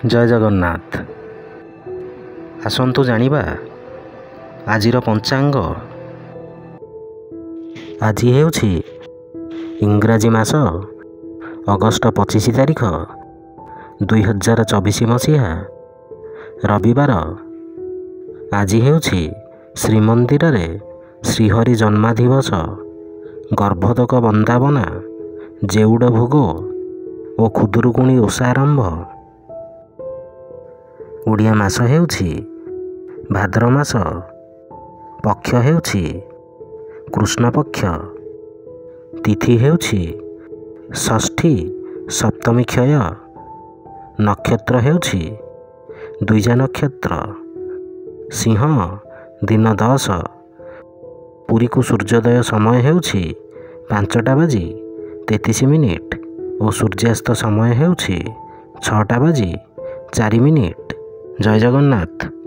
जय जगन्नाथ। आसंतु जानिबा आजिर पंचांग। आज हेउछि इंग्राजी मास अगस्ट 25 तारिख 2024 मसीहा रविवार। आज हेउछि श्रीमंदिर रे श्रीहरि जन्मादिवस, गर्भोदक बंदावना, जेउड़ भोग और खुदुरुकुणी ओषा आरंभ। ओडिया मास हेउछि भाद्र मास, पक्ष हेउछि कृष्ण पक्ष, तिथि हेउछि षष्ठी सप्तमी क्षय, नक्षत्र हेउछि द्विजा नक्षत्र, सिंह दिन 10, पुरी को सूर्योदय समय हेउछि 5:33 और सूर्यास्त समय हेउछि 6:04। जय जगन्नाथ।